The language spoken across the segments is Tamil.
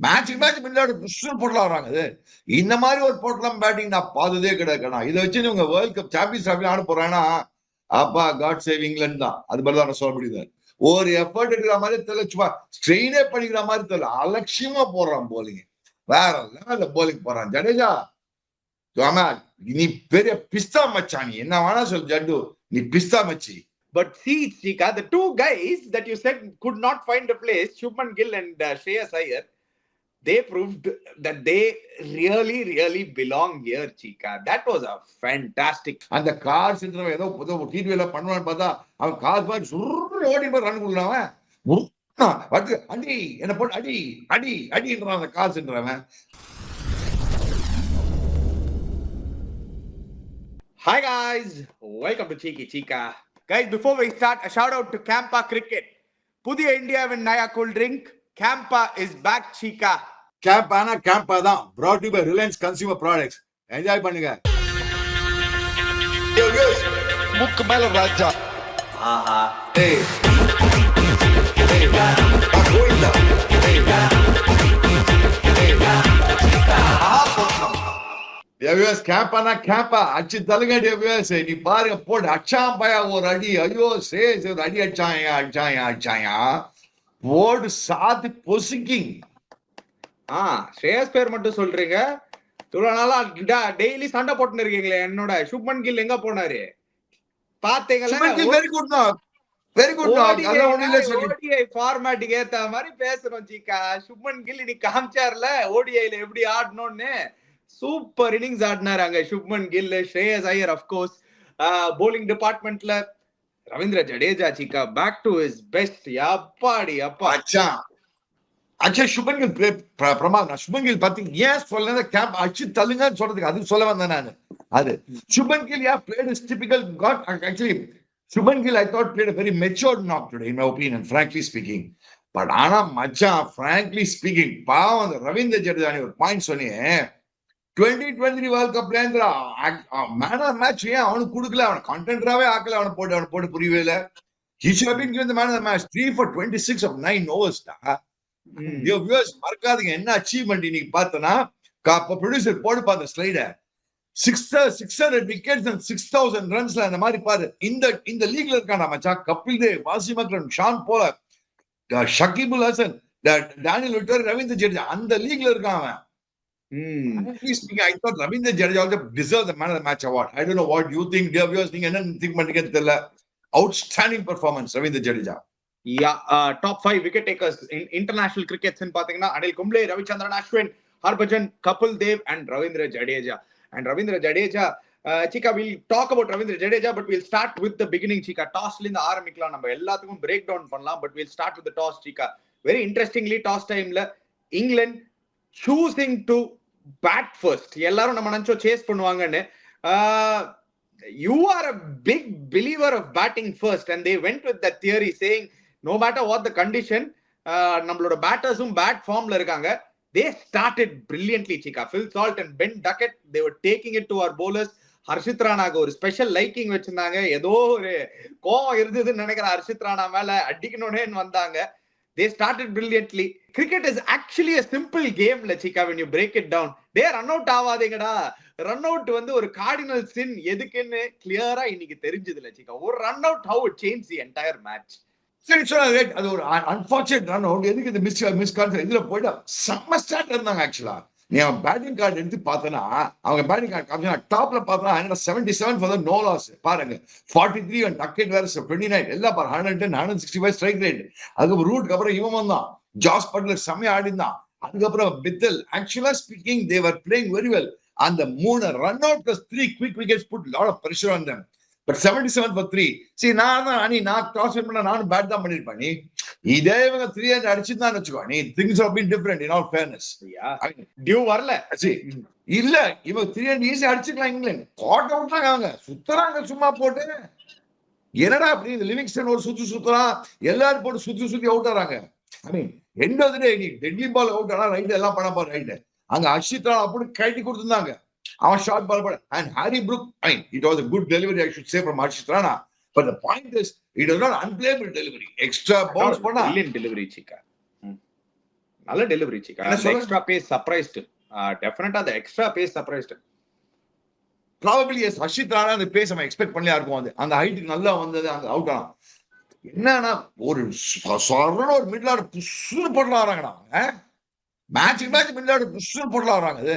மேட்ச் மில்லாடு புஷ்ஷுன்னு போட்டலாம் வராங்க. அது இந்த மாதிரி ஒரு போட்டலாம் பேட்டிங் நான் பார்த்ததே கிடையாது. இதை வச்சு இவங்க வேர்ல்ட் கப் சாம்பியன்ஸ் ட்ராஃபி ஆட போறாங்கன்னா அப்பா காட் சேவ் இங்கிலாந்து தான். அது மாதிரி தான் நான் சொல்ல முடியுது. ஒரு எஃபர்ட் எடுக்கிற மாதிரி தெரியல, சும்மா ஸ்ட்ரெயினே பண்ணிக்கிற மாதிரி தெரியல, அலட்சியமா போடுறான் போலிங். வேற லெவல்ல போலிங் போறான் ஜடேஜா. நீ பெரிய பிஸ்தா மச்சா, நீ என்ன வேணா சொல் ஜட்டு, நீ பிஸ்தா மச்சி. But see, Chika, the two guys that you said could not find a place, Shubman Gill and Shreyas Iyer, they proved that they really, really belong here, Chika. That was a fantastic. அந்த கார் சிந்தனை ஏதோ டிவியில பண்ணுவான்னு பார்த்தா அவன் கார் மாதிரி சுருன்னு ஓடி போய் ரன் கொடுக்குறான். அடி என்ன போட்டு அடி அடி அடின்றான் அந்த car சிந்தவன். Hi guys, welcome to Cheeky Chika. Guys, before we start, a shout out to Campa Cricket. Pudhiya India with Naya Cool Drink. Campa is back, Chika. Campa தான் brought to you by Reliance Consumer Products. Enjoy பண்ணுங்க. முக்கு மேல ராஜா. ஆஹா. ஏய். ஏய். கோயிந்தா. ஏய். கேப்பா அச்சு தலுங்க. நீ பாருங்க போட்டு அச்சாம் பயா ஒரு அடி. ஐயோ ஒரு அடி அடிச்சாயா போடு சாத்து பொசுக்கிங். ஸ்ரேயஸ் பேர் மட்டும் சொல்றீங்க, இவ்வளவு நாளா டெய்லி சண்டை போட்டுன்னு இருக்கீங்களே. என்னோட சுப்மன் கில் எங்க போனாரு பாத்தீங்களா? Very good very good. ODI ஃபார்மேட்டுக்கு ஏத்த மாதிரி பேசுறோம் சீக்கா. சுப்மன் கில் இன்னைக்கு காமிச்சார்ல ஓடிஐல எப்படி ஆடணும்னு. சூப்பர் இன்னிங்ஸ் ஆடினாராங்க சுப்மன் கில். ஸ்ரேயஸ் ஐயர் அஃப்கோர்ஸ். போலிங் டிபார்ட்மெண்ட்ல ரவீந்திர ஜடேஜா சீக்கா பேக் டு ஹிஸ் பெஸ்ட். அப்பாடி அப்பா. அச்சா சுப்மன் கில் பிரமாதம். சுப்மன் கில் பாத்தீங்க ஏன் சொல்ல கேம்ப் அச்சு தள்ளுங்கன்னு சொல்றதுக்கு அது சொல்ல வந்தேன் நான். அது Shubman Gill played his typical got actually Shubman Gill I thought played a very matured knock today in my opinion, frankly speaking. But ஆனா மச்சான் frankly speaking பாவம் அந்த ரவீந்திர ஜடேஜா ஒரு பாயிண்ட் சொன்னீங்க. 2023 வேர்ல்ட் கப்ல இருந்தா மேன் ஆஃப் மேட்ச் ஏன் அவனுக்கு கொடுக்கல? அவனை கண்டென்டராவே ஆக்கல. அவனை போட்டு புரியவே இல்லை. He should have been given the man of the match. 3 for 26 of 9 overs. மறக்காதீங்க என்ன அச்சீவ்மெண்ட் இன்னைக்கு பார்த்தனா. ப்ரொடியூசர் போடு பார்த்த ஸ்லைட 600 விக்கெட்ஸ் and 6000 ரன்ஸ்ல அந்த மாதிரி பாரு. இந்த லீக்ல இருக்கான மச்சான் Kapil Dev, Wasim Akram, Shaun Pollock, Shakibul Hasan, Daniel Vettori, Ravindra Jadeja அந்த லீக்ல இருக்கான் அவன். I thought Ravindra Jadeja also deserves the man of the match award. I don't know what you think, dear viewers. நீங்க என்ன think பண்றீங்க தெரியல. Outstanding performance Ravindra Jadeja. Yeah, top 5 wicket takers in international cricket ன்னு பாத்தீங்கன்னா Anil Kumble, Ravichandran Ashwin, Harbhajan, Kapil Dev and Ravindra Jadeja. And Ravindra Jadeja, Chika, we'll talk about Ravindra Jadeja, but we'll start with the beginning, Chika. Toss ல இருந்து ஆரம்பிக்கலாம். நம்ம எல்லாத்துக்கும் break down பண்ணலாம், but we'll start with the toss, Chika. Very interestingly, toss timeல England choosing to bat first. எல்லாரும் நம்ம நினைச்சோம் சேஸ் பண்ணுவாங்கன்னு. You are a big believer of batting first and they went with that theory saying no matter what the condition, நம்மளோட பேட்டர்ஸும் பேட் ஃபார்ம்ல இருக்காங்க. They started brilliantly, Chika. Phil Salt and Ben Duckett, they were taking it to our bowlers. Harshit ராணாக்கு ஒரு ஸ்பெஷல் லைக்கிங் வச்சிருந்தாங்க. ஏதோ ஒரு கோவம் இருந்ததுன்னு நினைக்கிறேன் ஹர்ஷித் ராணா மேல, அடிக்கணும்னே வந்தாங்க. They started brilliantly. Cricket is actually a simple game, Chika, when you break it down. They run out ஆவாதீங்கடா. ரன் அவுட் வந்து ஒரு கார்டினல் சின் எதுக்குன்னு கிளியரா இன்னைக்கு தெரிஞ்சதுல Chika. ஒரு run out how it changed the entire match. சரி சொல்ல அது ஒரு அன்பார்ச்சுனேட் ரன் அவுட். எதுக்கு இந்த மிஸ் கான்செப்ட் இதுல போயிட்டா செம்ம ஸ்டார்ட் இருந்தாங்க. ஆக்சுவலா நீ அவன் பேட்டிங் கார்டு எடுத்து பார்த்தனா அவங்க பேட்டிங் கார்டு டாப்ல பார்த்தா 177 for the no loss. பாருங்க 43 and Duckett வேற 29 எல்லாம் பாரு 110 165 ஸ்ட்ரைக் ரேட். அதுக்கு ரூட்க்கு அப்புறம் இவன் வந்தான், ஜாஸ் பட்லர் செம்மையா ஆடிந்தான். அதுக்கப்புறம் பித்தல். ஆக்சுவலா speaking they were playing very well. அந்த 3 run out plus 3 quick wickets put a lot of pressure on them. But 77 for 3. See, நான் டாஸ் வின் பண்ண நானும் பேட் தான் பண்ணிருப்பேன். நீ இதே இவங்க 300 அடிச்சுதான் வச்சுக்கோ. நீ things have been different in all fairness. Dew வரல. இல்ல இவங்க 300 ஈஸி அடிச்சுக்கலாம். இங்கிலாந்து காட் அவுட் அவங்க சுத்துறாங்க சும்மா போட்டு. என்னடா அப்படி இந்த லிவிங்ஸ்டன் ஒரு சுத்துறான், எல்லாரும் போட்டு சுத்தி அவுட் ஆறாங்க. I mean end of the day நீ டெட்லி பால் அவுட் ஆனா ரைட் எல்லாம் பண்ண பாரு. ரைட் அங்க ஹர்ஷித் ராணா அப்படி கட்டி கொடுத்துருந்தாங்க. அவன் ஷார்ட் பால் போட. And Harry Brook, I mean, it was a good delivery, I should say, from Harshit Rana. But the point is, it was not unplayable delivery. Extra balls பண்ணா. Brilliant delivery, Chika. நல்ல டெலிவரி சிக்கா. என்ன அந்த சொல்ல எக்ஸ்ட்ரா பேஸ் சர்ப்ரைஸ்டு. டெஃபினட்டா அந்த extra pace surprised. Probably as Harshit Rana அந்த பேஸ் நம்ம எக்ஸ்பெக்ட் பண்ணலையா இருக்கும். அது அந்த ஹைட்டுக்கு நல்லா வந்தது, அந்த அவுட் ஆனா என்னன்னா ஒரு சொரண ஒரு மிடில் ஆர்டர் புஷ்னு போட்டுல வராங்கடா. மேட்சுக்கு மேட்ச் மிடில் ஆர்டர் புஷ்னு போட்டுல வராங்க. அது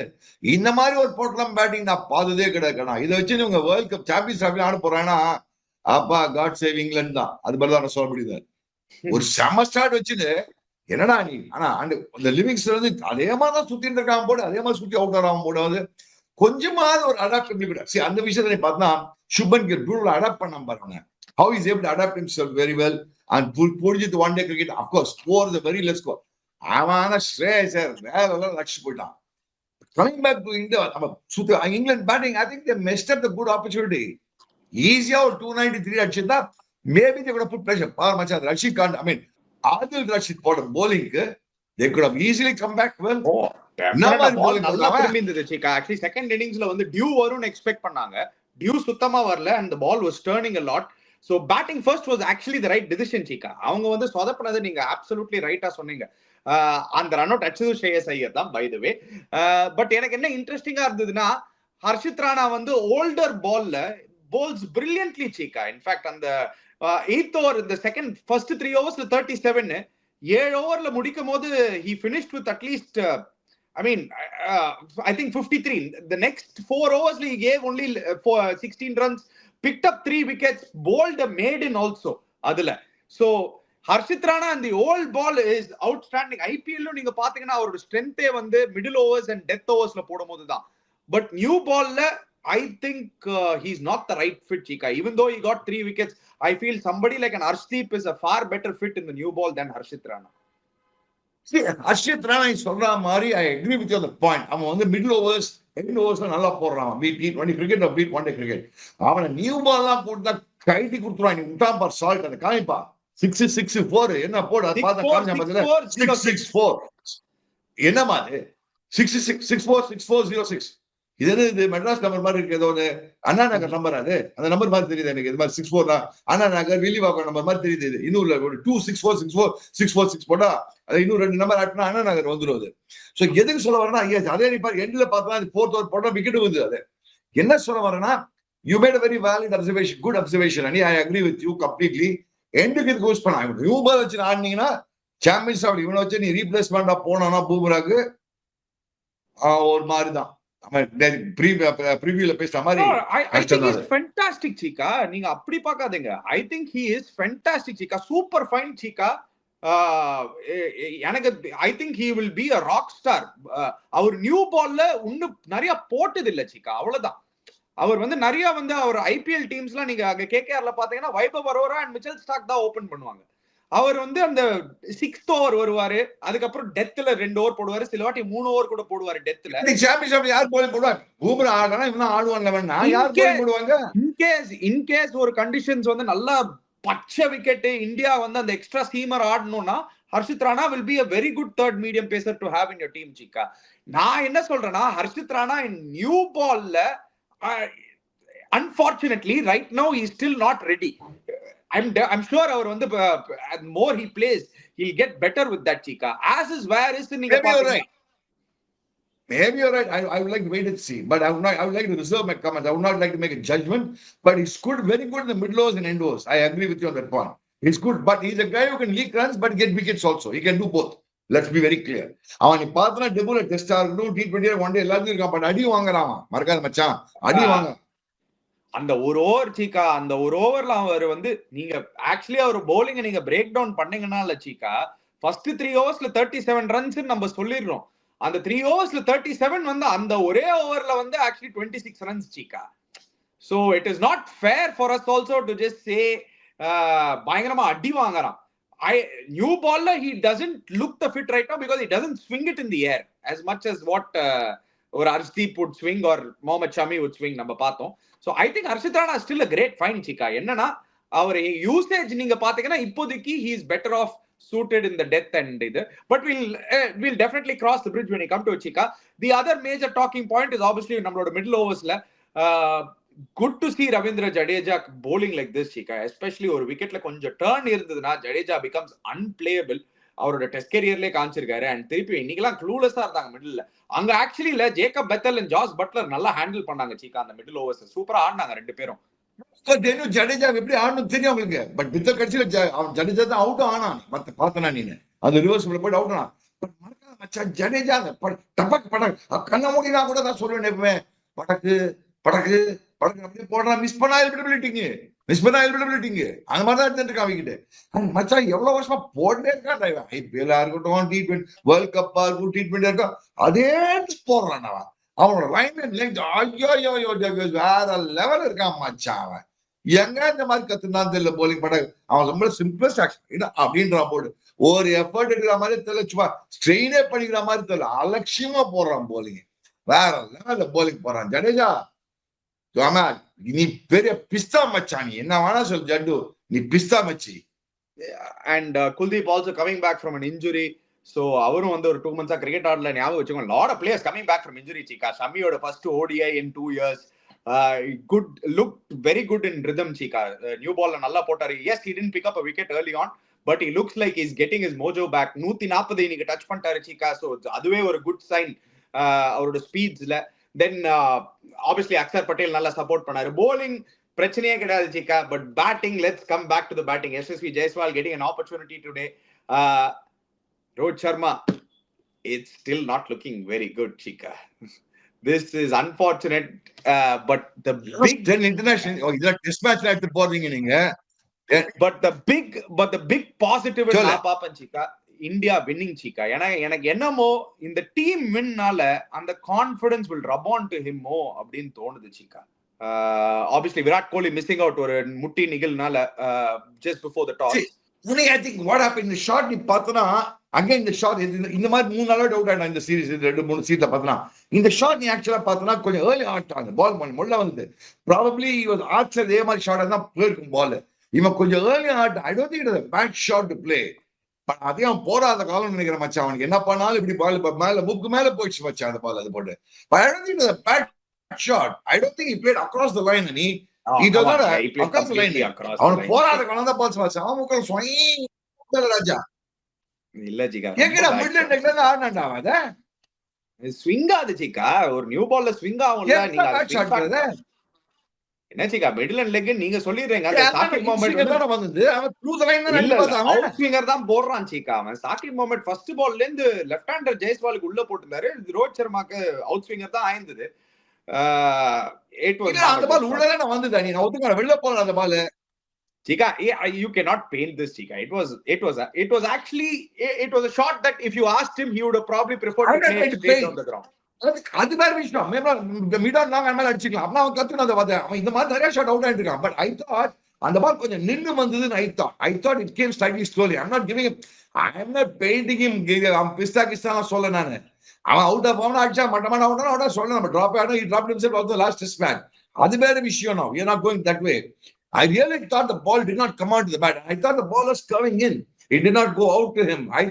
இந்த மாதிரி ஒரு போட்டலாம் பேட்டிங் நான் பார்த்ததே கிடையாதுண்ணா. இதை வச்சு இவங்க வேர்ல்ட் கப் சாம்பியன்ஸ் ட்ராஃபி ஆட போறாங்கன்னா அப்பா காட் சேவ் இங்கிலாந்து தான். அது மாதிரி தான் சொல்ல முடியுது. ஒரு செம ஸ்டார்ட் வச்சுட்டு என்னடா நீ ஆனா அந்த லிவிங்ஸ்ல வந்து அதே மாதிரி தான் சுத்திட்டு இருக்காம போடு, அதே மாதிரி சுத்தி அவுட் ஆடாம போடாது. கொஞ்சமாவது ஒரு அடாப்டபிலிட்டி அந்த விஷயத்துல நீ பார்த்தா சுபன் கில் பியூட்டிஃபுல் அடாப்ட் பண்ணாம பாருங்க. How is able to adapt himself very well and புரிஞ்சித் one day cricket of course score the very less score. அவன் ஸ்ரேயசர் வேற லட்சிச்சு போயிட்டான். கமிங் பேக் டு இந்தியா நம்ம சுத்த England batting I think they missed up the good opportunity. ஈஸியா ஒரு 293 அடிச்சிருந்தா maybe they could put pressure. பார் மச்சான் ரஷீத் கான் ஐ மீன் ஆதில் ரஷீத் போட bowling-க்கு they could have easily come back well. நல்லா திரும்பி இருந்தது சிக்கா. ஆக்சுவலி செகண்ட் இன்னிங்ஸ்ல வந்து டியூ வரும்னு எக்ஸ்பெக்ட் பண்ணாங்க. டியூ சுத்தமா வரல and the ball was turning a lot. So batting first was actually the right decision சிக்கா. அவங்க வந்து சொதப்பனது நீங்க absolutely ரைட்டா சொன்னீங்க. அந்த ரன் அவுட் அச்சது ஷ்ரேயஸ் ஐயர் தான் பை தி வே. பட் எனக்கு என்ன இன்ட்ரெஸ்டிங்கா இருந்ததுன்னா ஹர்ஷித் ராணா வந்து ஓல்டர் பால்ல bowls brilliantly சிக்கா. இன்ஃபேக்ட் அந்த 8th ஓவர் இந்த செகண்ட் ஃபர்ஸ்ட் 3 ஓவர்ஸ்ல 37 7 ஓவர்ல முடிக்கும் போது he finished with at least I think 53. The next 4 overs he gave only 16 runs, picked up 3 wickets, bowled a maiden also adula. So Harshit Rana and the old ball is outstanding. IPL lo neenga pathina avaroda strength வந்து middle overs and death overs la போடும்போது தான். But new ball la I think he's not the right fit Chika. Even though he got 3 wickets, I feel somebody like an Arshdeep is a far better fit in the new ball than Harshit Rana. See, Harshit Rana is சொல்ற மாதிரி I agree with you on the point. அவன் வந்து மிடில் ஓவர்ஸ் எண்ட் ஓவர்ஸ்ல நல்லா போடுறான். T20 cricket beat one day cricket. அவனை நியூ பால் தான் கொடுத்தா கைட்டி கொடுத்துருவான். நீ விட்டான் பார் சால்ட் அந்த காமிப்பா 6-6-4 என்ன போடு அது பார்த்தா காமிச்சா பார்த்தல 6-6-4 என்ன மாதிரி 6-6-6-4-6-4-0-6 இது என்ன இது மெட்ராஸ் நம்பர் மாதிரி இருக்கு. ஏதோ ஒரு அண்ணா நகர் நம்பர் அது அந்த நம்பர் மாதிரி தெரியுது எனக்கு. இது மாதிரி 64 தான் அண்ணா நகர் வில்லிவாக்கம் நம்பர் மாதிரி தெரியுது. இது இன்னும் இல்ல ஒரு 2-6-4-6-4-6-4-6 போட்டா அது இன்னும் 2 நம்பர் ஆட்டினா அண்ணா நகர் வந்துடும். அது ஸோ எதுக்கு சொல்ல வரேன்னா அதே நீ எண்ட்ல பார்த்தா அது 4th ஓவர் போட்டா விக்கெட் வந்து அது என்ன சொல்ல வரேன்னா you made a very valid observation, good observation and I agree with you completely. எண்டுக்கு இது யூஸ் பண்ண நியூ பால் வச்சு ஆடினீங்கன்னா சாம்பியன்ஸ் அப்படி இவனை வச்சு நீ ரீப்ளேஸ்மெண்டா போனா பூமராக்கு ஒரு மாதிரி தான். நீங்க அப்படி பாக்காதீங்க. I think he is fantastic Chika. Super fine Chika. எனக்கு I think he will be a rock star. அவர் நியூ பால்ல இன்னும் நிறைய போட்டது இல்ல Chika. அவ்வளவுதான். அவர் வந்து நிறைய வந்து அவர் IPL டீம்ஸ்லாம் நீங்க அங்க KKRல பாத்தீங்கன்னா Vaibhav Arora and Mitchell Stark தான் ஓபன் பண்ணுவாங்க. அவர் வந்து அந்த 6th ஓவர் வருவாரு, அதுக்கப்புறம் டெத்ல 2 ஓவர் போடுவாரு, சில வாட்டி 3 ஓவர் கூட போடுவாரு டெத்ல. சாம்பியன்ஷிப் யார் போய் போடுவாங்க? பூமரா ஆடுனா இவனா ஆடுவான்ல யார் போய் போடுவாங்க? இன் கேஸ் ஒரு கண்டிஷன்ஸ் வந்து நல்லா பச்சை விக்கெட் இந்தியா வந்து அந்த எக்ஸ்ட்ரா சீமர் ஆடணும்னா Harshit Rana will be a very good third medium pacer to have in your team Chika. நான் என்ன சொல்றேன்னா Harshit Rana in new ball unfortunately right now he is still not ready. I'm sure அவர் வந்து more he plays he'll get better with that Chika. As is where is நீங்க பாத்தீங்க. Maybe you're right. I would like to wait and see, but I would like to reserve my comments. I would not like to make a judgment, but he's good, very good in the middle overs and end overs. I agree with you on that point. He's good, but he's a guy who can leak runs but get wickets also. He can do both. Let's be very clear. அவன் நீ பார்த்தனா டெபுல டெஸ்டா இருக்கட்டும் T20 ஒன் டே எல்லாத்தையும் இருக்கான். பட் அடி வாங்குறான் மறக்காத மச்சான், அடி வாங்க. அந்த ஒரு ஓவர் Chika, அந்த ஒரு ஓவர்ல அவர் வந்து நீங்க ஆக்சுவலி அவர் bowling நீங்க பிரேக் டவுன் பண்ணீங்கன்னா இல்ல Chika, ஃபர்ஸ்ட் 3 ஓவர்ஸ்ல 37 ரன்ஸ் நம்ம சொல்லிடுறோம். அந்த 3 ஓவர்ஸ்ல 37 வந்து அந்த ஒரே ஓவர்ல வந்து actually 26 runs Chika. So it is not fair for us also to just say பயங்கரமா அடி வாங்குறான். New baller he doesn't look the fit right now because he doesn't swing it in the air as much as what or Arshdeep would swing or Mohammad Shami would swing நம்ம பார்த்தோம். So I think Harshit Rana is still a great find Chika. என்னன்னா அவர் யூசேஜ் நீங்க பாத்தீங்கன்னா இப்போதைக்கு he is better off suited in the depth and இது, but we'll definitely cross the bridge when we come to Chika. The other major talking point is obviously நம்மளோட middle oversல good to see Ravindra Jadeja bowling like this Chika, especially ஒரு விக்கெட்ல கொஞ்சம் டர்ன் இருந்ததுன்னா Jadeja becomes unplayable. அவரோட டெஸ்ட் கேரியர்லயே காமிச்சிருக்காரு. அண்ட் திருப்பி இன்னைக்கெல்லாம் க்ளூலெஸ்ஸா இருந்தாங்க மிடில். அங்க ஆக்சுவலி இல்ல Jacob Bethell and Jos Buttler நல்லா ஹேண்டில் பண்ணாங்க சீக்கா அந்த மிடில் ஓவர்ஸ். சூப்பரா ஆடினாங்க 2 பேரும். ஜடேஜா எப்படி ஆடணும் தெரியும் அவங்களுக்கு. பட் பித்தல் கட்சியில ஜடேஜா தான் அவுட்டும் ஆனான். பார்த்தனா நீ அது ரிவர்ஸ்ல போயிட்டு அவுட் ஆனான். பட் மறக்காத மச்சான் ஜடேஜா டபக் படக் கண்ண மூடினா கூட தான் சொல்லுவேன் எப்பவுமே படக்கு படக்கு படக்கு அப்படியே போடுறான். மிஸ் பண்ணா எலிபிலிட்டிங்க அந்த மாதிரி தான் எடுத்துட்டு இருக்கான் அவங்கிட்ட. மச்சான் எவ்வளவு வருஷமா போட்டே இருக்கான். ஐபிஎல் இருக்கட்டும், T20 வேர்ல்ட் கப்பா இருக்கும், T20 இருக்கும், அதே போடுறான் அவன். அவனோட லைன் ஐயோ வேற லெவல் இருக்கான் மச்சான். அவன் எங்க இந்த மாதிரி கத்துனான்னு தெரியல போலிங் பட. அவன் ரொம்ப சிம்பிளஸ்ட் ஆக்ஷன் அப்படின்ற போடு ஒரு எஃபர்ட் எடுக்கிற மாதிரி தெரியல, சும்மா ஸ்ட்ரெயினே பண்ணிக்கிற மாதிரி தெரியல, அலட்சியமா போடுறான் போலிங். வேற லெவல்ல போலிங் போடுறான் ஜடேஜா. நீ பெரிய பிஸ்தா மச்சா, நீ என்ன வேணா சொல்லு ஜட்டு, நீ பிஸ்தா மச்சி. And Kuldeep also coming back from an injury. So அவரும் வந்து ஒரு 2 months கிரிக்கெட் ஆடல. ஞாபகம் வச்சுக்கோங்க, lot of players coming back from injury Cheeka. ஷமியோட first ODI in 2 years. Good look very good in rhythm Cheeka. New பால்ல நல்லா போட்டாரு. Yes he didn't pick up a wicket early on, but he looks like he's getting his mojo back. 140 இன்னைக்கு டச் பண்ணிட்டாரு சீக்கா. சோ அதுவே ஒரு குட் சைன் அவரோட ஸ்பீட்ஸ்ல. தென் ஆப்வியஸ்லி அக்ஷர் பட்டேல் நல்லா சப்போர்ட் பண்ணாரு. போலிங் பிரச்சனையே கிடையாது Cheeka. But batting, let's come back to the batting. SSV Jaiswal getting an opportunity today. Rohit Sharma, it's still not looking very good chika. This is unfortunate, but the big international test match la எடுத்து போறீங்க நீங்க. but the big positive is நான் பாப்பேன் சீக்கா, இந்தியா winning சீக்கா. ஏன்னா எனக்கு என்னமோ இந்த டீம் வின்னால அந்த confidence will rub on to him more அப்படின்னு தோணுது சீக்கா. Obviously Virat Kohli missing out ஒரு முட்டி நிகழ்னால just before the toss. I think what happened in the shot நீ பார்த்தனா again the shot இந்த மாதிரி 3 நாளா டவுட் ஆனா இந்த சீரிஸ் 2-3 சீட்ல பார்த்தனா இந்த ஷாட் நீ ஆக்சுவலா பார்த்தனா கொஞ்சம் early ஆட்டாங்க. பால் முள்ள வந்து probably he was ஆச்சர் இதே மாதிரி ஷாட் தான் போயிருக்கும் பால். இவன் கொஞ்சம் early ஆட்ட. I don't think it was a bad shot to play. But அதையும் போராத காலம் நினைக்கிறேன் மச்சான். அவனுக்கு என்ன பண்ணாலும் இப்படி பால் மேல முக்கு மேல போயிடுச்சு மச்சான் அந்த பால் அது போட்டு. But I don't think it was a bad shot. I don't think he played across the line. He does not across the line. அவன் போராத காலம் தான் பால் மச்சான். அவன் முக்கல் ஸ்வைங் ராஜா இல்ல ஜிகா. எங்கடா மிடில் நெக்ல ஆடுனான்டா அவன். ஸ்விங் ஆது ஜிகா. ஒரு நியூ பால்ல ஸ்விங் ஆகும்ல. நீங்க என்ன சீக்கா மிடில் அண்ட் லெக் நீங்க சொல்லிடுறீங்க. அந்த சாக்கிப் மொமெண்ட் தான் வந்தது. அவன் த்ரூ தி லைன் தான் அடிச்சான். அவுட் ஸ்விங்கர் தான் போடுறான் சீக்கா. அவன் சாக்கிப் மொமெண்ட் ஃபர்ஸ்ட் பால்ல இருந்து லெஃப்ட் ஹேண்டர் ஜெய்ஸ்வாலுக்கு உள்ள போட்டுட்டாரு. ரோஹித் சர்மாக்கு அவுட் ஸ்விங்கர் தான் ஆயிருந்தது. அந்த பால் உள்ள தான் வந்தது. நீ ஒத்துக்க வெளிய போற அந்த பால் Chika, you cannot paint this, Chika. It was actually a shot that if you asked him, he would have probably preferred to play straight on the ground. அது வேற விஷயம். மிடான் நாங்க மேல அடிச்சுக்கலாம். அப்ப அவன் கத்துன அந்த பால். அவன் இந்த மாதிரி நிறைய ஷாட் அவுட் ஆயிட்டு இருக்கான். பட் I thought அந்த பால் கொஞ்சம் நின்னு வந்ததுன்னு I thought it came slightly slowly. I'm not painting him. அவன் பிஸ்தா சொல்ல நானு. அவன் அவுட் ஆஃப் அவன அடிச்சா மட்டமான அவுட் சொல்ல நம்ம டிராப் ஆனா he dropped himself out the last test match. அது வேற விஷயம். now we are not going that way. I really thought the ball did not come out to the bat. I thought the ball was coming in. It did not go out to him. I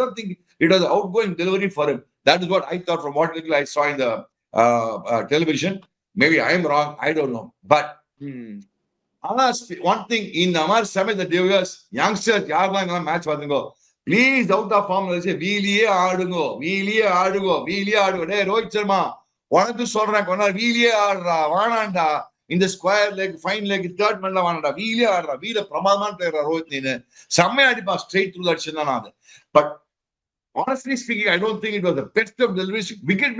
don't think it was outgoing delivery for him. That is what I thought from what little I saw in the television. Maybe I am wrong. I don't know. But one thing in the Amar Summit, the viewers, youngsters, யாரெல்லாம் match பாருங்க, please out of form say வீலியே ஆடுங்க. டேய் ரோஹித் சர்மா உனக்கு சொல்றேன், கொஞ்ச வீலியே ஆடுறா, வானாண்டா. இந்த square leg, fine leg, third மேன்ல வாங்கடா, வீலே ஆடுறா. வீல பிரமாதமான பிளேயர் ரோஹித். நீனு செம்மையா அடிப்பா, ஸ்ட்ரெயிட் த்ரூ அடிச்சுதான் நான் அது. But honestly speaking, I don't think it was the best of deliveries. Wicket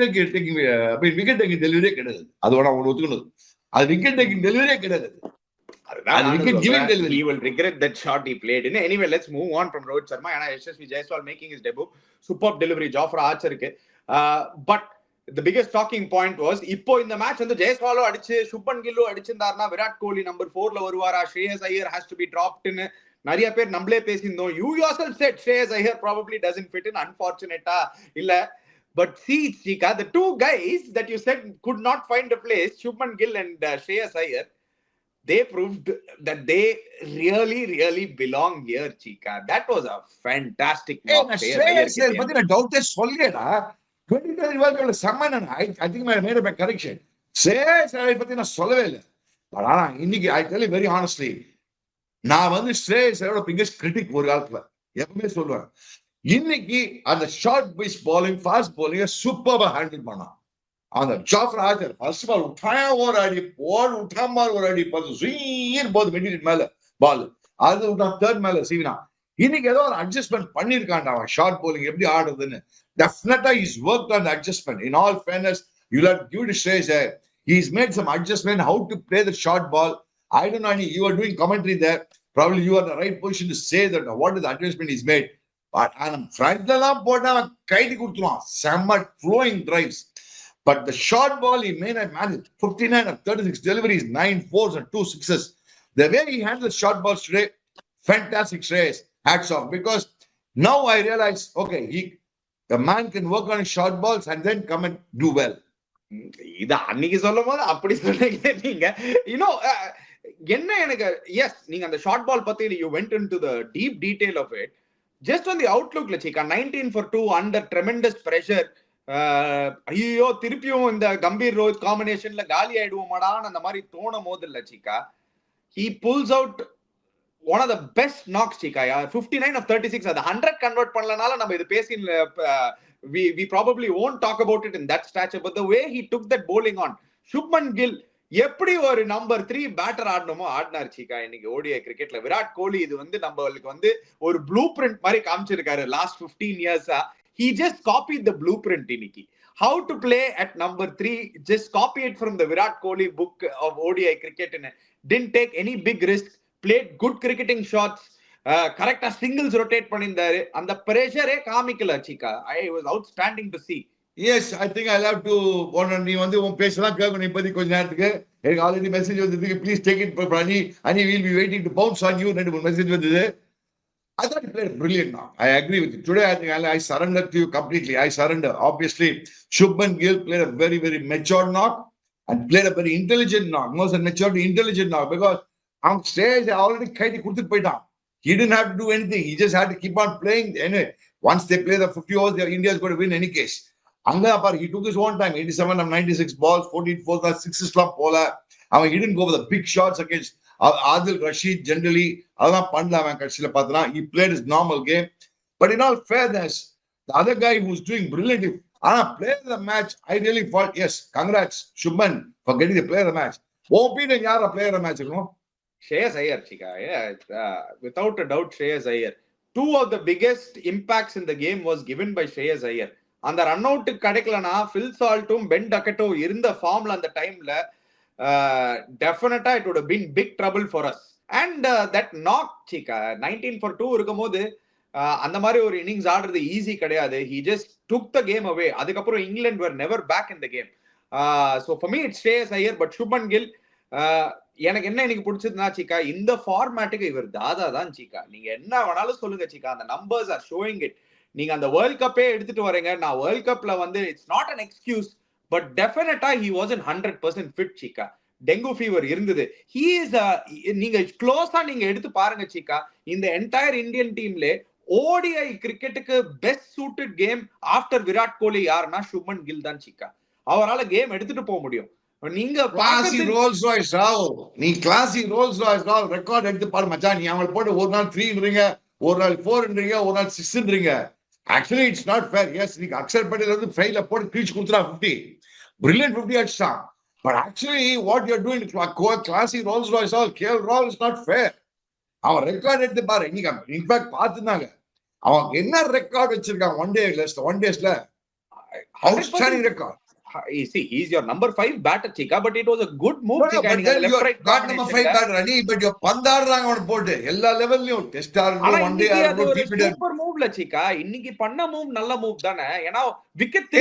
taking delivery கிடையாது. அதோட அவங்க ஒத்துக்கணும். அது விக்கெட் டேக்கிங் டெலிவரியே கிடையாது. He will regret that shot he played in. Anyway, let's move on from Rohit Sharma. And SSV Jaiswal making his debut. Superb delivery, Jofra Archerக்கு. But the biggest talking point was இப்போ இந்த மேட்ச் வந்து ஜெய்ஸ்வாலோ அடிச்சு சுப்மன் கில்லோ அடிச்சிருந்தாருன்னா விராட் கோலி நம்பர் 4ல வருவாரா, ஸ்ரேயஸ் Iyer has to be dropped ன்னு நிறைய பேர் நம்மளே பேசியிருந்தோம். You yourself said Shreyas Iyer probably doesn't fit in. Unfortunate இல்ல. But see Chika, the two guys that you said could not find a place, Shubman Gill and Shreyas Iyer, they proved that they really belong here, Chika. That was a fantastic knock. Shreyas Iyer பத்தி நான் டவுட்டே சொல்லலடா. 2020 World Cup சம்மன். I think I made a correction. Shreyas Iyer பத்தி நான் சொல்லவே இல்லை. ஆனா இன்னைக்கு I tell you very honestly, நான் வந்து ஸ்ரேயஸ் ஐயரோட பிகெஸ்ட் கிரிட்டிக் ஒரு காலத்துல எப்பவுமே சொல்லுவேன். இன்னைக்கு அந்த ஷார்ட் பீஸ் பாலிங் ஃபாஸ்ட் பாலிங்க சூப்பரா ஹேண்டில் பண்ணான். அந்த ஜாஃபர் ஆஜர் ஃபர்ஸ்ட் பால் உठाया ஒரு அடி போல் உठाமா ஒரு அடி பார்த்து ஜீர் போது மிடில் மேல பால் அது விட்டா தேர்ட் மேல சீவினா. இன்னைக்கு ஏதோ ஒரு அட்ஜஸ்ட்மெண்ட் பண்ணிருக்கான்டா அவன் ஷார்ட் bowling எப்படி ஆடுறதுன்னு. டெஃபினட்டா is work on adjustment. In all fairness you will give to Shreyas Iyer. He's made some adjustment how to play the short ball. I don't know, you are doing commentary there. Probably you are in the right position to say that what is the adjustment he's made. But front எல்லாம் போட்டா அவன் கைதி கொடுத்துருவான். செம்ம flowing drives. But the short ball, he made a manage 59 of 36 deliveries, 9 fours and 2 sixes. The way he handled short balls today, fantastic, Shreyas. Hats off. Because now I realize, okay, the man can work on his short balls and then come and do well. இது அன்னைக்கு சொல்லும் போது அப்படி சொன்னீங்க நீங்க. யூனோ என்ன எனக்கு எஸ் நீங்க அந்த ஷார்ட் பால் பத்தி you went into the deep detail of it. Just on the அவுட்லுக்ல Cheeka 19 for 2 under tremendous pressure. ஐயோ திருப்பியும் இந்த கம்பீர் ரோஹித் காம்பினேஷன்ல காலி ஆயிடுவோமாடான்னு அந்த மாதிரி தோணும் போது இல்ல Cheeka. He pulls out one of the best knocks Cheeka. 59 of 36 அது 100 கன்வெர்ட் பண்ணலனால நம்ம இது பேசி we probably won't talk about it in that stature, but the way he took that bowling on Shubman Gill எப்படி ஒரு நம்பர் 3 பேட்டர் ஆடணுமோ ஆடினார் சீக்கா இன்னைக்கு ஓடிஐ கிரிக்கெட்ல. விராட் கோலி இது வந்து நம்மளுக்கு வந்து ஒரு ப்ளூ பிரிண்ட் மாதிரி காமிச்சிருக்காரு last 15 years-ஆ. He just copied the blueprint இன்னைக்கு. How to play at number 3, just copy it from the Virat Kohli book of ODI cricket. Didn't take any big risk, played good cricketing shots, correctா singles rotate பண்ணிருந்தாரு. அந்த பிரஷரே காமிக்கல சீக்கா. I was outstanding to see. Yes, I think I'll have to நீ வந்து உன் பேசலாம் கேட்கணும் இப்போதைக்கு கொஞ்ச நேரத்துக்கு. எனக்கு ஆல்ரெடி மெசேஜ் வந்ததுக்கு ப்ளீஸ் டேக் இட் ஃபார் அனி will be waiting to bounce on you. 2 message வந்தது. I thought he played brilliant now. I agree with you. Today, I think I surrender to you completely. I surrender. Obviously, Shubman Gill played a very, very mature knock and played a very intelligent knock. Most mature, intelligent knock because on stage, already kaidi kuduthu poitan. He didn't have to do anything. He just had to keep on playing. Anyway, once they play the 50 overs, India is going to win any case. He took his own time. 87 of 96 balls, 14 fours, 6 slump pola. He didn't go for the big shots against Adil Rashid. Generally, he played his normal game. But in all fairness, the other guy who's doing brilliantly, player of the match, I really thought, yes, congrats, Shubman, for getting the player of the match. Opinion, yaar player of the match, no? Shreyas Iyer, chika. Yeah, without a doubt, Shreyas Iyer. 2 of the biggest impacts in the game was given by Shreyas Iyer. அந்த ரன் அவுட் கிடைக்கலனா ஃபில் சால்ட்டும் பென் டக்கெட்டும் இருந்த ஃபார்ம்ல அந்த டைம்ல definitely it would have been big trouble for us. And that knock Cheeka 19 for 2 இருக்கும்போது அந்த மாதிரி ஒரு இன்னிங்ஸ் ஆடுறது ஈஸி கிடையாது. He just took the game away. அதுக்கப்புறம் England were never back in the game. So for me it's Shreyas Iyer. But Shubman Gill எனக்கு என்ன எனக்கு பிடிச்சதுன்னா சீக்கா இந்த ஃபார்மேட்டுக்கு இவர் தாதா தான் சீக்கா. நீங்க என்ன வேணாலும் சொல்லுங்க சீக்கா, அந்த நம்பர்ஸ் ஆர் ஷோயிங் இட். நீங்க அந்த வேர்ல்ட் கப்பே எடுத்துட்டு வரீங்க. நான் வேர்ல்ட் கப்ல வந்து it's not an excuse, but definitely he wasn't 100% fit Cheeka. Dengue fever இருந்தது. ஹி இஸ் நீங்க க்ளோஸா நீங்க எடுத்து பாருங்க சீக்கா, இந்த என்டையர் இந்தியன் டீம்ல ஓடிஐ கிரிக்கெட்டுக்கு best suited game after Virat Kohli யாருன்னா சுப்மன் கில் தான் சீக்கா. அவரால கேம் எடுத்துட்டு போக முடியும். நீங்க கிளாசி ரோல்ஸ் ராய்ஸ் ராவ், நீ கிளாசி ரோல்ஸ் ராய்ஸ் ராவ் ரெக்கார்ட் எடுத்து பாரு மச்சான். நீ அவங்கள போட்டு ஒரு நாள் 3ன்றீங்க, ஒரு நாள் 4ன்றீங்க, ஒரு நாள் 6ன்றீங்க. Actually, it's not fair. Yes, நீங்க அக்ஷர் பட்டேல் வந்து ஃபைல போட்டு கிழிச்சு கொடுத்துறா 50. Brilliant 50 அடிச்சான். But actually, what you're doing to classy Rolls Royce, KL Rahul is not fair. அவன் ரெக்கார்ட் எடுத்து பாரு. இன்னைக்கு இன்ஃபேக்ட் பார்த்துருந்தாங்க அவன் என்ன ரெக்கார்ட் வச்சிருக்கான் ஒன் டேஸ்ல. Outstanding record. See, he's your number 5 batter, Chika, but it was a good move. No, but then you got number 5 batter, Rani, but you பந்தாடுறாங்க அவன் போட்டு எல்லா லெவல்லயும் டெஸ்ட் ஆடுறோம், ஒன் டே ஆடுறோம், டிபிடி சூப்பர் மூவ்ல Chika. இன்னைக்கு பண்ண மூவ் நல்ல மூவ் தானே. ஏனா wicket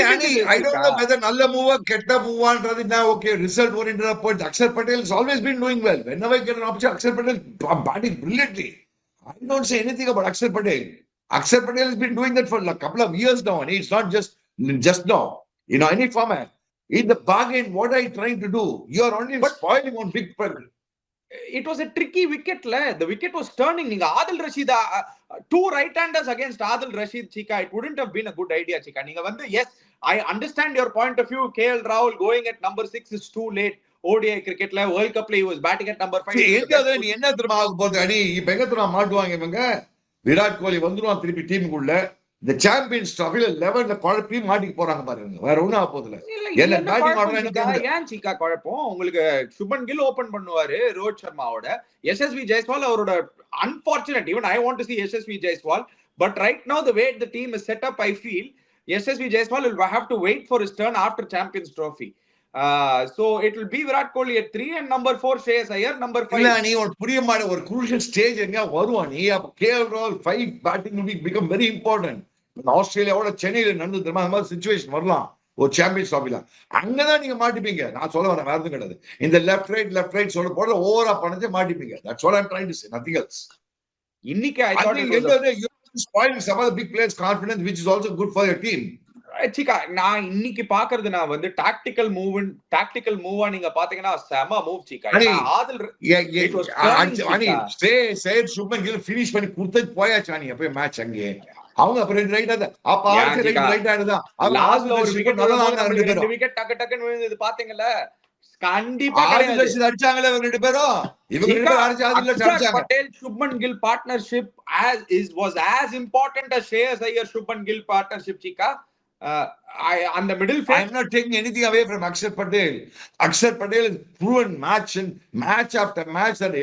I don't know whether நல்ல மூவா கெட்ட மூவான்றது நான் ஓகே ரிசல்ட் ஓரியன்டடா போயிட்டு. Axar Patel has always been doing well. Whenever I get an opportunity, Akshar Patel batting brilliantly. I don't say anything about Akshar Patel. Akshar Patel has been doing that for a couple of years now, and it's not just now. Any format. In the bargain, what are you trying to do? You are only spoiling one big problem. It was a tricky wicket. The wicket was turning. Ninga Adil Rashid, 2 right-handers against Adil Rashid, Chika. It wouldn't have been a good idea, Chika. Ninga vandu, yes, I understand your point of view. KL Rahul going at number 6 is too late. ODI cricket World Cup he was batting at number 5. நீ என்ன திரும்ப ஆக போகுது அடி? இப்ப எங்க திரும்ப மாட்டுவாங்க இவங்க? விராட் கோலி வந்துருவான் திருப்பி டீமுக்குள்ள. இந்த சாம்பியன்ஸ் ட்ராஃபில 11ல குழப்பி மாட்டிக்கு போறாங்க பாருங்க. வேற ஒண்ணும் ஆக போதில்ல. என்ன பேட்டிங் ஆடுறா என்ன தெரியல. ஏன் சீக்கா குழப்பம்? உங்களுக்கு சுபன் கில் ஓபன் பண்ணுவாரு ரோஹித் சர்மாவோட. எஸ்எஸ்வி ஜெய்ஸ்வால் அவரோட unfortunate. Even I want to see SSV Jaiswal. But right now the way the team is set up, I feel SSV Jaiswal will have to wait for his turn after Champions Trophy. So it will be Virat Kohli at 3 and number 4 Shreyas Iyer, number 5. இல்ல நீ ஒரு புரிய மாட்ட ஒரு crucial stage எங்க வருவான் நீ. அப்ப KL Rahul 5 batting will become very important. ஆஸ்திரேலியாவோட சென்னையில நடந்து தெரியுமா அந்த மாதிரி சிச்சுவேஷன் வரலாம் ஒரு சாம்பியன்ஸ் ட்ராஃபில. அங்கதான் நீங்க மாட்டிப்பீங்க. நான் சொல்ல வரேன் வேற எதுவும் கிடையாது. இந்த லெஃப்ட் ரைட் சொல்ல போற ஓவரா பண்ணி மாட்டிப்பீங்க. That's what I'm trying to say, nothing else. இன்னைக்கு I thought it was spoiling some of the big players' confidence, which is also good for your team. சிக்கா நான் இன்னைக்கு பாக்குறது நான் வந்து டாக்டிக்கல் மூவா நீங்க பாத்தீங்கன்னா செம மூவ் சிக்கா. ஆதில் சுப்மன் கில் ஃபினிஷ் பண்ணி கொடுத்து போயாச்சு நீ அப்ப மேட்ச் அங்கே. அவங்க அப்புறம் ரெண்டு ரைட் ஆகுது. அப்ப ரைட் ஆகுதுதான். லாஸ்ட்ல ஒரு விக்கெட் ரெண்டு விக்கெட் டக்கு டக்குன்னு விழுந்தது பாத்தீங்களா? கண்டிப்பா அடிச்சாங்களே ரெண்டு பேரும். இவங்க அடிச்சாங்க. Patel Shubman Gill partnership was as important as Shreyas Iyer Shubman Gill partnership chica. On the middle phase, I'm not taking anything away from Akshar Patel. Akshar Patel has proven match after match that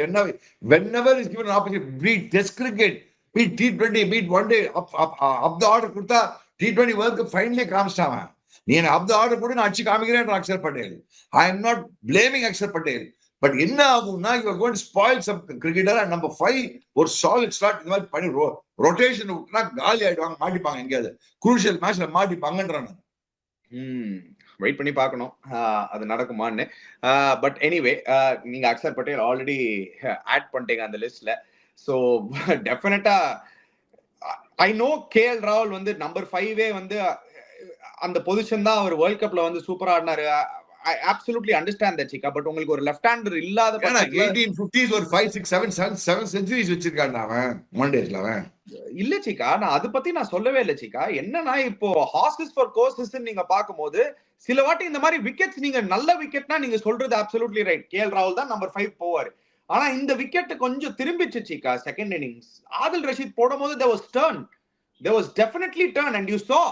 whenever he's given an opportunity, beat Test cricket, beat T20, beat one day up the order கொடுத்தா T20 World Cup finally காமிச்சிட்டாங்க. நீ up the order கூட நான் அடிச்சு காமிக்கிறேன் Akshar Patel. I am not blaming Akshar Patel. But என்ன ஆகும்னா you are going to spoil some cricketer and number 5 ஒரு solid start இந்த மாதிரி பண்ணி ரொட்டேஷன் விட்டுனா காலி ஆயிடுவாங்க, மாட்டிப்பாங்க எங்கேயாவது குரூஷியல் மேட்ச்ல மாட்டிப்பாங்கன்றாங்க. வெயிட் பண்ணி பார்க்கணும் அது நடக்குமான்னு. பட் எனிவே நீங்க அக்ஷர் பட்டேல் ஆல்ரெடி ஆட் பண்ணிட்டீங்க அந்த லிஸ்ட்ல. ஸோ டெஃபினட்டா ஐ நோ KL ராகுல் வந்து நம்பர் 5 வந்து அந்த பொசிஷன் தான் அவர் வேர்ல்ட் கப்ல வந்து சூப்பரா ஆடினாரு. I absolutely understand that chica, but உங்களுக்கு ஒரு லெஃப்ட் ஹேண்டர் இல்லாத பட்சத்துல 1850s ஒரு 5 6 7 செஞ்சுரிஸ் வச்சிருக்கான் அவன் ஒன் டேஸ்ல அவன். இல்ல chica, நான் அத பத்தி நான் சொல்லவே இல்ல chica. என்னன்னா இப்போ ஹார்சஸ் ஃபார் கோர்சஸ் நீங்க பாக்கும்போது சில வாட்டி இந்த மாதிரி விக்கெட்ஸ் நீங்க நல்ல விக்கெட்னா நீங்க சொல்றது absolutely right. KL ராகுல் தான் நம்பர் 5 போவாரு. ஆனா இந்த விக்கெட் கொஞ்சம் திரும்பிச்சு chica second innings. Adil Rashid போடும்போது there was definitely turn and you saw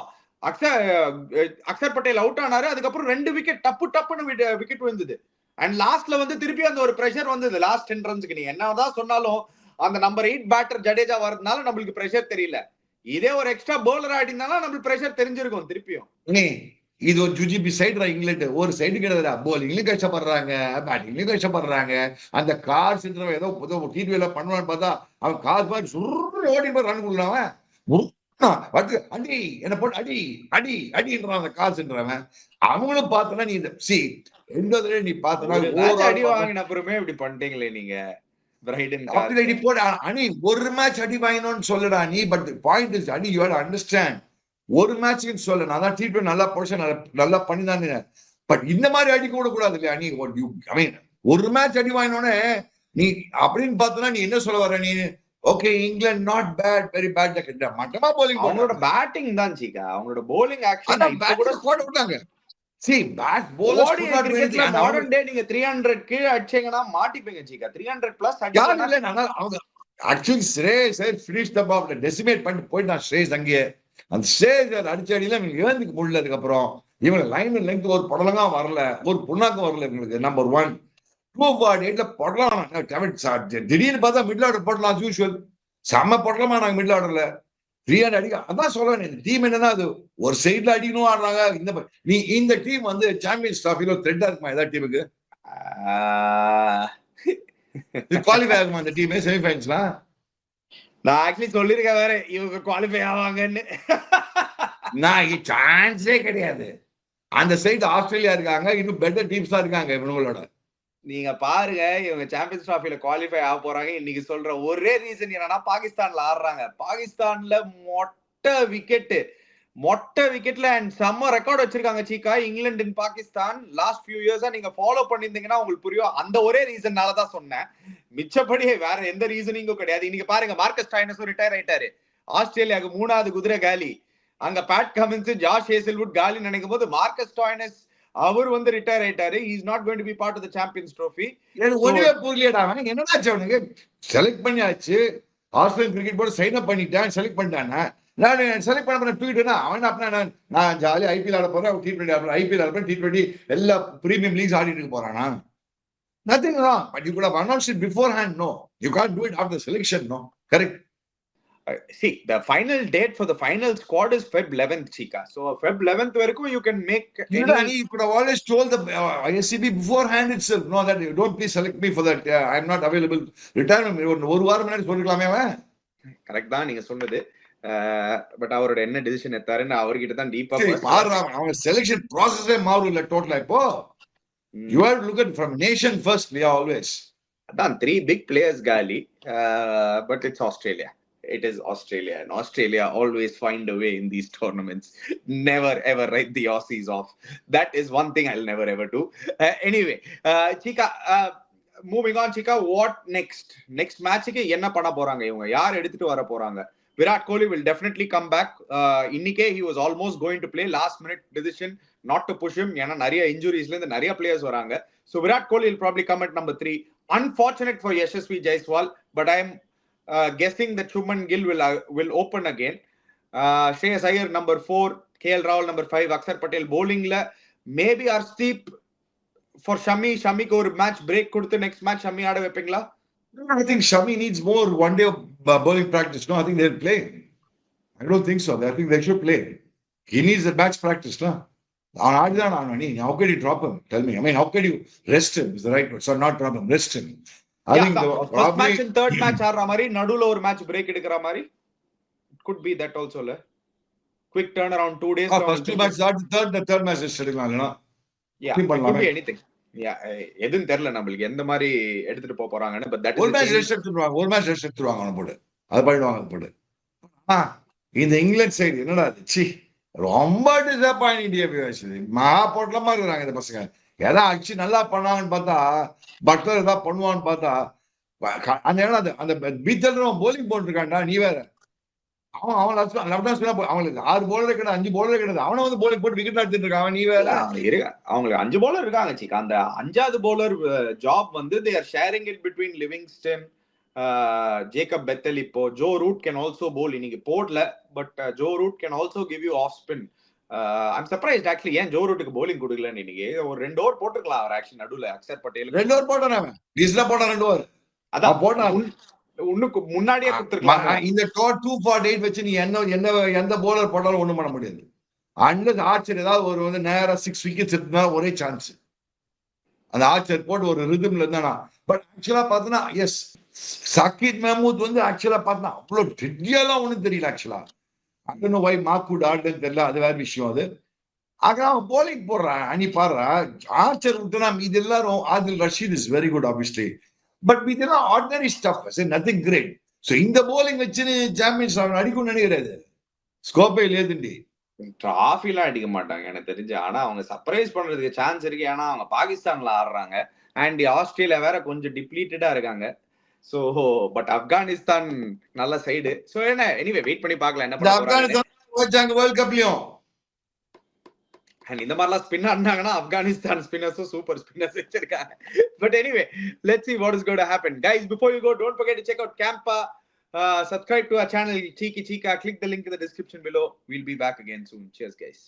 Akshar Patel out ஆனாரு. அதுக்கப்புறம் 2 விக்கெட் டப்புன்னு விக்கெட் விழுந்தது. அண்ட் லாஸ்ட்ல வந்து திருப்பி அந்த ஒரு பிரஷர் வந்தது லாஸ்ட் 10 ரன்ஸ்க்கு. நீ என்னதான் சொன்னாலும் அந்த நம்பர் 8 பேட்டர் ஜடேஜா வரதுனால நம்மளுக்கு பிரஷர் தெரியல. இதே ஒரு எக்ஸ்ட்ரா பவுலர் ஆடினாலும் நம்மளுக்கு பிரஷர் தெரிஞ்சிருக்கும் திருப்பியும். இது ஒரு ஜுஜிபி சைடு இங்கிலாந்து ஒரு சைடு கிடையாது. போலிங்லயும் கஷ்டப்படுறாங்க, பேட்டிங்லயும் கஷ்டப்படுறாங்க. அந்த கார் சென்றவன் ஏதோ T20 பண்ணுவான்னு பார்த்தா அவன் கார் மாதிரி சுருன்னு ஓடி போய் ரன் கொடுக்குறான். அடி என்ன போட்டு அடி அடின்றான் காசுன்றவன். அவங்களும் பார்த்தனா நீ நீ பார்த்தனா அடி வாங்கின அப்புறமே இப்படி பண்ணிட்டீங்களே நீங்க. அணி ஒரு மேட்ச் அடி வாங்கினோம்னு சொல்லடா நீ. பட் பாயிண்ட் இஸ் அடி யூ ஹேவ் டு அண்டர்ஸ்டாண்ட். ஒரு மேட்ச்னு சொல்ல நான் தான் T20 நல்லா பொசிஷன் நல்லா பண்ணிதானே. பட் இந்த மாதிரி அடி கூட கூடாது இல்லையா நீ. ஐ மீன் ஒரு மேட்ச் அடி வாங்கினோடனே நீ அப்படின்னு பார்த்தனா நீ என்ன சொல்ல வர நீ? Okay England not bad very bad மட்டமா bowling. அவங்களோட பேட்டிங் தான் சீக்கா. அவங்களோட bowling ஆக்சுவலா இப்ப கூட ஸ்குவாட் விட்டாங்க. see bat bowlers கிரிக்கெட்ல மாடர்ன் டே நீங்க 300 க்கு அடிச்சீங்கனா மாட்டிப்பீங்க சீக்கா. 300 பிளஸ் அடிச்சா இல்ல. நான் அவங்க actually Shreyas finish the ball decimate பண்ணி போயிட்டான் Shreyas அங்கே. அந்த Shreyas அடிச்ச அடியில இவங்க ஏந்துக்கு முடியல. அதுக்கு அப்புறம் இவங்க லைன் லெங்த் ஒரு படலங்கா வரல, ஒரு புண்ணாக்கம் வரல இவங்களுக்கு. நம்பர் 1 2 போடலாம். திடீர்னு பார்த்தா மிடில் ஆர்டர் போடலாம் யூஸ்வல். செம்ம போடலாமா நாங்க மிடில் ஆர்டர்ல 300 அடிக்க. அதான் சொல்றேன் இந்த டீம் என்னன்னா அது ஒரு சைட்ல அடிக்கணும் ஆடுறாங்க. இந்த டீம் வந்து சாம்பியன்ஸ் ட்ராஃபில த்ரெட்டா இருக்குமா ஏதாவது டீமுக்கு? குவாலிஃபை ஆகுமா அந்த டீம் செமிஃபைனல்ஸ்லாம்? நான் ஆக்சுவலி சொல்லிருக்கேன் வேற இவங்க குவாலிஃபை ஆவாங்கன்னு. நான் சான்ஸே கிடையாது. அந்த சைடு ஆஸ்திரேலியா இருக்காங்க, இன்னும் பெட்டர் டீம்ஸ் தான் இருக்காங்க இவங்களோட. நீங்க பாருங்க இவங்க சாம்பியன்ஸ் டிராஃபில குவாலிஃபை ஆக போறாங்க. இன்னைக்கு சொல்ற ஒரே ரீசன் என்னன்னா பாகிஸ்தான்ல ஆடுறாங்க. பாகிஸ்தான்ல மொட்டை விக்கெட்ல அண்ட் செம்ம ரெக்கார்ட் வச்சிருக்காங்க சீக்கா. இங்கிலாந்து இன் பாகிஸ்தான் லாஸ்ட் ஃபியூ இயர்ஸா நீங்க ஃபாலோ பண்ணிருந்தீங்கன்னா உங்களுக்கு புரியும். அந்த ஒரே ரீசன்னாலதான் சொன்னேன். மிச்சப்படி வேற எந்த ரீசனிங்கும் கிடையாது. இன்னைக்கு பாருங்க மார்க்கஸ் ஸ்டாய்னஸும் ரிட்டையர் ஆயிட்டாரு. ஆஸ்திரேலியாவுக்கு 3வது குதிரை காலி. அங்க பேட் கமின்ஸ் ஜாஷ் ஹேசல்வுட் காலி நினைக்கும் போது மார்க்கஸ் ஸ்டாய்னஸ் அவர் வந்து ரிட்டையர் ஆயிட்டாரு. he is not going to be part of the champions trophy. ஒண்ணுமே புரியலடா. என்னடா அவனுக்கு செலக்ட் பண்ணியாச்சு. Australian cricket board sign up பண்ணிட்டான், செலக்ட் பண்ணிட்டானா. நான் செலக்ட் பண்ண ட்வீட்னா அவன் அப்படின்னா நான் ஜாலி ஐபிஎல் ஆட போறேன், T20 ஆட ஐபிஎல் ஆட போறேன், T20 எல்லா பிரீமியம் லீக்ஸ் ஆடிட்டு இருக்க போறானா? Nothing wrong, but you could have announced it beforehand. No, you can't do it after the selection. No, correct. See, the final date for the final squad is Feb 11th, Chika. So Feb 11th varaku you can make You could have always told the SCB beforehand itself. No, that you don't please select me for that. I'm not available. Retirement ஒரு வாரம் முன்னாடி சொல்லிக்கலாமே அவன். கரெக்ட் தான் நீங்க சொன்னது. பட் அவரோட என்ன டிசிஷன் எடுத்தாருன்னு அவர்கிட்ட தான் டீப்பா அவங்க செலக்ஷன் ப்ராசஸே மாறும்ல டோட்டலா இப்போ. You have to look at from nation first. We are always. அதான் 3 big players Gali, but it's Australia. It is Australia, and Australia always find a way in these tournaments. Never ever write the Aussies off. That is one thing I'll never ever do. Anyway, Chika, moving on, Chika, what next? Next match ku enna panna poranga ivanga? Yaar edutittu vara poranga? Virat Kohli will definitely come back. Innike he was almost going to play, last minute decision not to push him. Yana nariya injuries la indha nariya players varanga. So Virat Kohli will probably come at number 3. Unfortunate for Yashasvi Jaiswal, but I am guessing that Shubman Gill will open again. Shreyas Iyer number 4, KL Rahul number 5, Akshar Patel bowling la maybe Arshdeep for Shami ko or match break koduthu next match Shami aada veppingla. I think Shami needs more one day of bowling practice. No, I think they'll play. I don't think so. I think they should play. He needs the match practice, no? How could you drop him? Tell me. I mean, how could you rest him? Is the right word. So not drop him, rest him. I think the first match and third match ஆடுற மாதிரி நடுவுல ஒரு match break எடுக்கிற மாதிரி it could be that also la quick turn around 2 days. First 2 matches the third match is எடுக்கலாம் இல்லனா? Yeah, it could be anything. Yeah, எதுன்னு தெரியல நமக்கு எந்த மாதிரி எடுத்துட்டு போறாங்கன்னு. But that is ஒரு match ரெஸ்ட் எடுத்துவாங்க. ஒரு match ரெஸ்ட் எடுத்துவாங்க அவன போடு. அது பண்ணிடுவாங்க போடு. இந்த இங்கிலாந்து சைடு என்னடா சி ரொம்ப டிசப்பாயிண்டிங் மகா போட்டலமா இருக்கிறாங்க இந்த பசங்க. ஏதாவது அடிச்சு நல்லா பண்ணாங்கன்னு பார்த்தா பட்லர் ஏதாவது பண்ணுவான்னு பார்த்தா அந்த பீத்தல் போலிங் போட்டுருக்காண்டா. நீ வேற அவன் அவங்களுக்கு 6 bowler கிடையாது, 5 bowler கிடையாது. அவனை வந்து போலிங் போட்டு விக்கெட் எடுத்துட்டு இருக்கான். நீ வேற அவங்களுக்கு 5 bowler இருக்காங்க சிக்கா. அந்த 5வது bowler ஜாப் வந்து they are sharing it between Livingston, Jacob Bethel. இப்போ Joe Root can also bowl. இன்னைக்கு போடல, but Joe Root can also give you off spin. I'm surprised actually ஏன் ஜோ ரூட்டுக்கு bowling கொடுக்கலன்னு. இன்னைக்கு ஒரு 2 ஓவர் போட்டுக்கலாம் அவர் ஆக்சுவலி நடுவுல. அக்ஷர் பட்டேல் 2 ஓவர் போட்டானே அவன். டிஸ்ல போட்டான் 2 ஓவர். அதான் போட்டான். உன்னுக்கு முன்னாடியே கொடுத்திருக்கலாம். இந்த 248 வச்சு நீ எந்த bowler போட்டாலும் ஒண்ணும் பண்ண முடியாது. அன்லஸ் ஆர்ச்சர் ஏதாவது ஒரு வந்து நேரா 6 விக்கெட்ஸ் எடுத்தா ஒரே சான்ஸ். அந்த ஆர்ச்சர் போட்டு ஒரு ரிதம்ல இருந்தானா. பட் ஆக்சுவலா பார்த்தனா எஸ் சக்கீத் மஹமூத் வந்து ஆக்சுவலா பார்த்தா அவ்வளவு ட்ரிவியலா ஒண்ணும் தெரியல ஆக்சுவலா. I don't know why Mahmood ஆடுன்னு தெரியல. அது வேற விஷயம். அது அவன் போலிங் போடுறான். அணி பாடுறா ஆர்ச்சர் விட்டுனா இது எல்லாரும் Adil Rashid is very good obviously. But இதெல்லாம் ordinary stuff, nothing great. So இந்த போலிங் வச்சுன்னு சாம்பியன்ஸ் அடிக்கும் நினைக்கிறாரு. ஸ்கோப்பே இல்லையதுண்டி. டிராஃபிலாம் அடிக்க மாட்டாங்க எனக்கு தெரிஞ்சு. ஆனா அவங்க சர்ப்ரைஸ் பண்றதுக்கு சான்ஸ் இருக்கு. ஏன்னா அவங்க பாகிஸ்தான்ல ஆடுறாங்க அண்ட் ஆஸ்திரேலியா வேற கொஞ்சம் டிப்ளீட்டடா இருக்காங்க. சோ பட் ஆப்கானிஸ்தான் நல்ல சைடு. சோ என்ன எனிவே வெயிட் பண்ணி பார்க்கலாம் என்ன பண்ண போறாங்க. ஆப்கானிஸ்தான் வேர்ல்ட் கப்லயும் அண்ட் இந்த மாதிரிலாம் ஸ்பின் ஆடினாங்கன்னா ஆப்கானிஸ்தான் ஸ்பின்னர்ஸும் சூப்பர் ஸ்பின்னர்ஸ் வச்சிருக்காங்க. But anyway let's see what is going to happen. Guys, before you go, don't forget to check out Campa. Subscribe to our channel Cheeky Chika. Click the link in the description below. We'll be back again soon. Cheers guys.